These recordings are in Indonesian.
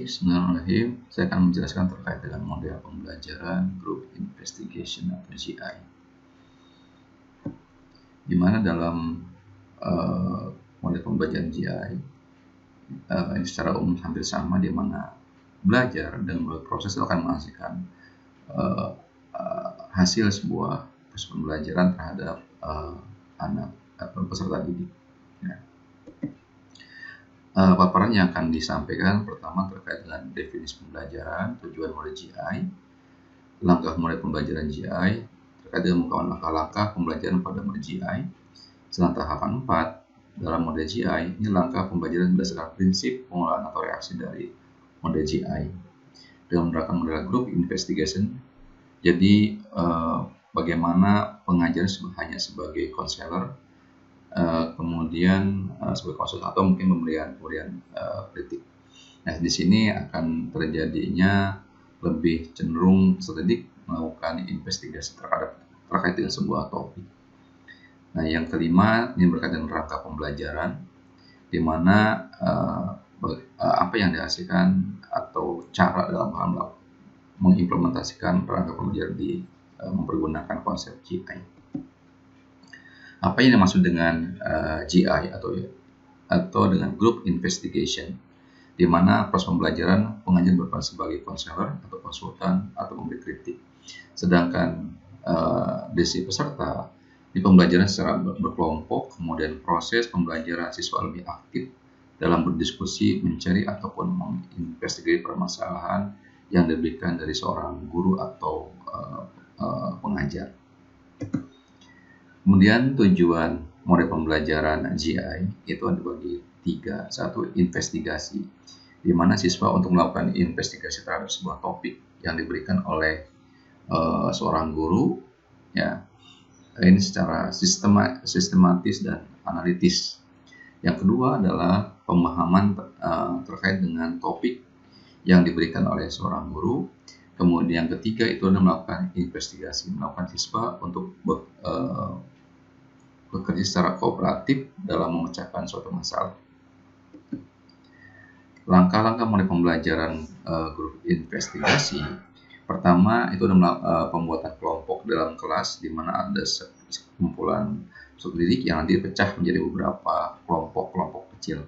Bismillahirrahmanirrahim. Saya akan menjelaskan terkait dengan model pembelajaran Group Investigation atau GI. Di mana dalam model pembelajaran GI ini secara umum hampir sama, di mana belajar dan proses itu akan menghasilkan hasil sebuah proses pembelajaran terhadap anak atau peserta didik. Ya. Paparan yang akan disampaikan pertama terkait dengan definisi pembelajaran, tujuan model GI, langkah model pembelajaran GI, terkait dengan pengungkapan langkah-langkah pembelajaran pada model GI. Setelah tahapan 4 dalam model GI, ini langkah pembelajaran berdasarkan prinsip pengolahan atau reaksi dari model GI. Dengan menerapkan model group investigation, jadi bagaimana pengajar hanya sebagai konselor, kemudian sebagai konsultan atau mungkin pemberian kritik. Nah, di sini akan terjadinya lebih cenderung peserta didik melakukan investigasi terkait dengan sebuah topik. Nah, yang kelima ini berkaitan dengan rangka pembelajaran, di mana apa yang dihasilkan atau cara dalam hal mengimplementasikan rangka pembelajaran di mempergunakan konsep GI. Apa yang dimaksud dengan GI atau dengan Group Investigation, di mana proses pembelajaran pengajar berperan sebagai konselor atau konsultan atau memberi kritik, sedangkan dari si peserta di pembelajaran secara berkelompok, kemudian proses pembelajaran siswa lebih aktif dalam berdiskusi, mencari ataupun menginvestigasi permasalahan yang diberikan dari seorang guru atau pengajar. Kemudian tujuan model pembelajaran GI itu ada bagi 3. 1. Investigasi, di mana siswa untuk melakukan investigasi terhadap sebuah topik yang diberikan oleh seorang guru, ya, ini secara sistematis dan analitis. Yang kedua adalah pemahaman terkait dengan topik yang diberikan oleh seorang guru. Kemudian yang ketiga itu adalah melakukan investigasi, melakukan siswa untuk bekerja secara kooperatif dalam memecahkan suatu masalah. Langkah-langkah mulai pembelajaran grup investigasi. Pertama itu adalah pembuatan kelompok dalam kelas, di mana ada sekumpulan peserta didik yang nanti dipecah menjadi beberapa kelompok kecil.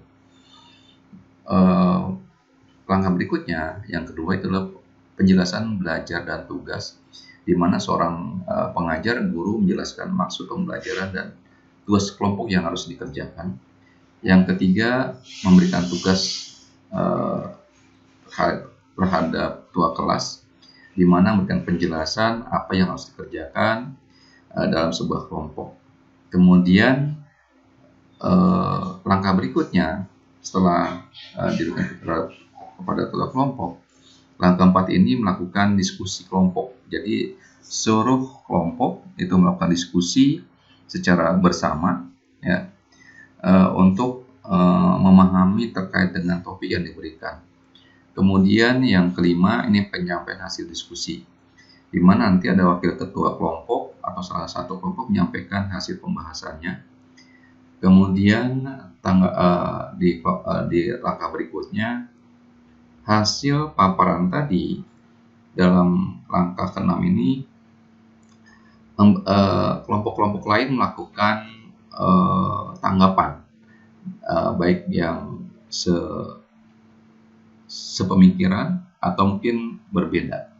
Langkah berikutnya, yang kedua itu adalah penjelasan belajar dan tugas, di mana seorang pengajar guru menjelaskan maksud pembelajaran dan tugas kelompok yang harus dikerjakan. Yang ketiga, memberikan tugas terhadap tua kelas, di mana memberikan penjelasan apa yang harus dikerjakan dalam sebuah kelompok. Kemudian langkah berikutnya setelah diberikan kepada ketua kelompok, langkah 4 ini melakukan diskusi kelompok. Jadi seluruh kelompok itu melakukan diskusi secara bersama, ya, untuk memahami terkait dengan topik yang diberikan. Kemudian yang kelima ini penyampaian hasil diskusi, di mana nanti ada wakil ketua kelompok atau salah satu kelompok menyampaikan hasil pembahasannya. Kemudian di langkah berikutnya, hasil paparan tadi dalam langkah ke-6 ini, kelompok-kelompok lain melakukan tanggapan, baik yang sepemikiran atau mungkin berbeda.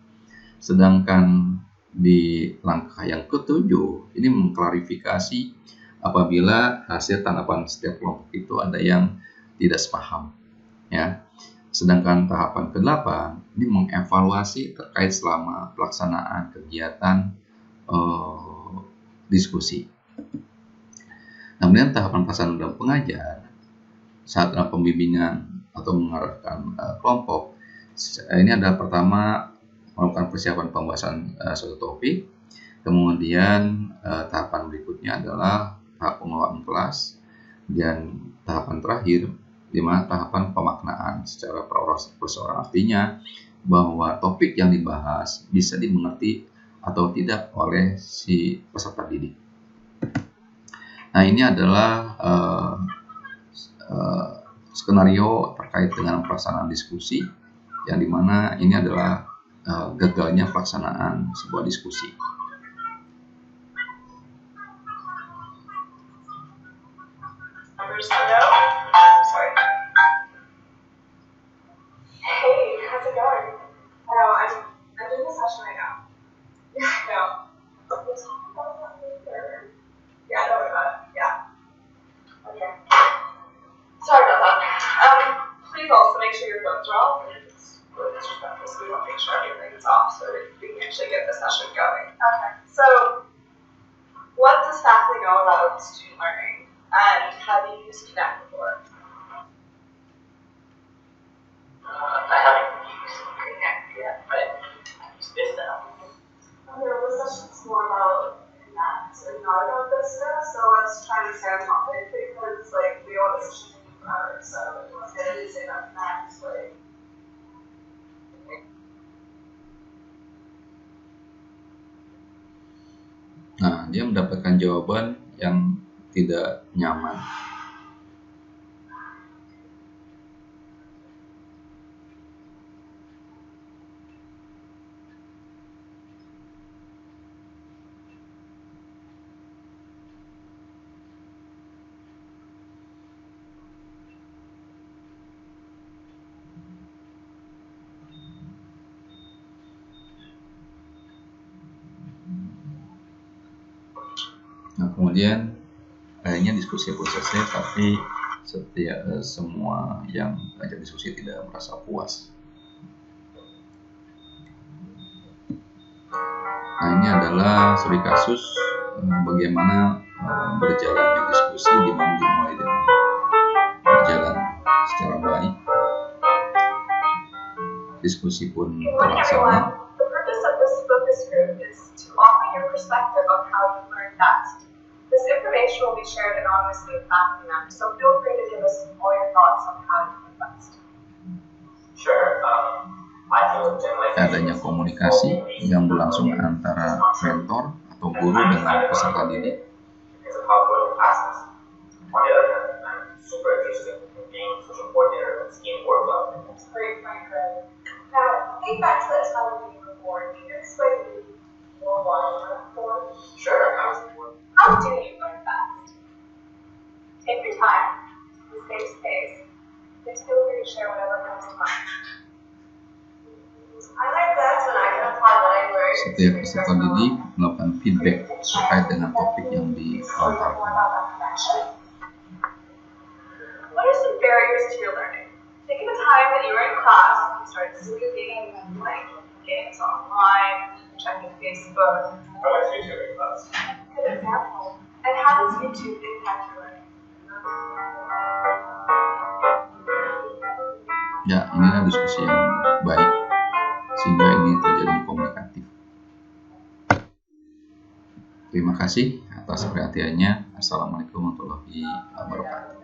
Sedangkan di langkah yang ke-7 ini mengklarifikasi apabila hasil tanggapan setiap kelompok itu ada yang tidak sepaham, ya. Sedangkan tahapan ke-8 ini mengevaluasi terkait selama pelaksanaan kegiatan diskusi. Kemudian tahapan pelaksanaan dalam pengajar saat dalam pembimbingan atau mengarahkan kelompok, ini adalah pertama melakukan persiapan pembahasan suatu topik. Kemudian tahapan berikutnya adalah tahap pengelolaan kelas, dan tahapan terakhir di mana tahapan pemaknaan secara perseorangan, artinya bahwa topik yang dibahas bisa dimengerti atau tidak oleh si peserta didik. Nah, ini adalah skenario terkait dengan pelaksanaan diskusi yang dimana ini adalah gagalnya pelaksanaan sebuah diskusi. Sorry. Hey, how's it going? I'm doing a session right now. Yeah, I know. We'll talk about that later. Yeah, don't worry about it. Yeah. Okay. Sorry about that. Please also make sure your phones are off. It's really disrespectful, so we want to make sure everything's off so that we can actually get the session going. Okay. So, what does Fastly know about student learning? And have you used Connect before? I haven't used Connect yet, but I've used Vista. Okay, well, this session's more about Connect and not about Vista, so let's try to stay on topic because, like, we don't want this session to be forever, so let's get into say about Connect, like. Nah, dia mendapatkan jawaban yang tidak nyaman. Nah, kemudian kayaknya diskusi pun selesai, tapi semua yang ajak diskusi tidak merasa puas. Nah, ini adalah studi kasus bagaimana berjalannya diskusi di mana dimulai dengan berjalan secara baik. Diskusi pun terlaksana. The purpose of this focus group is to offer your perspective on how you learn best. This information will be shared anonymously with faculty members, so feel free to give us all your thoughts on how you learn best. Sure. I feel generally Adanya komunikasi yang berlangsung antara mentor atau guru dengan peserta didik. because of how good the classes. On the other hand, I'm super interested in being social coordinator and scheme board club. That's great, Frank. Now, think back to that time when you were born. Can you explain to me more why you were born? Sure. I was born. How do you learn fast? Take your time. This saves space. Please feel free to share whatever comes to mind. I like that when I can apply what I learned. Setiap peserta didik melakukan feedback terkait dengan topik yang dilontarkan. What are some barriers to your learning? Think of a time that you were in class and you started snooping, playing games online, checking Facebook. I went to YouTube in class. Good example. And how does YouTube impact your learning? Ya, inilah diskusi yang baik sehingga ini terjadi komunikatif. Terima kasih atas perhatiannya. Assalamualaikum warahmatullahi wabarakatuh.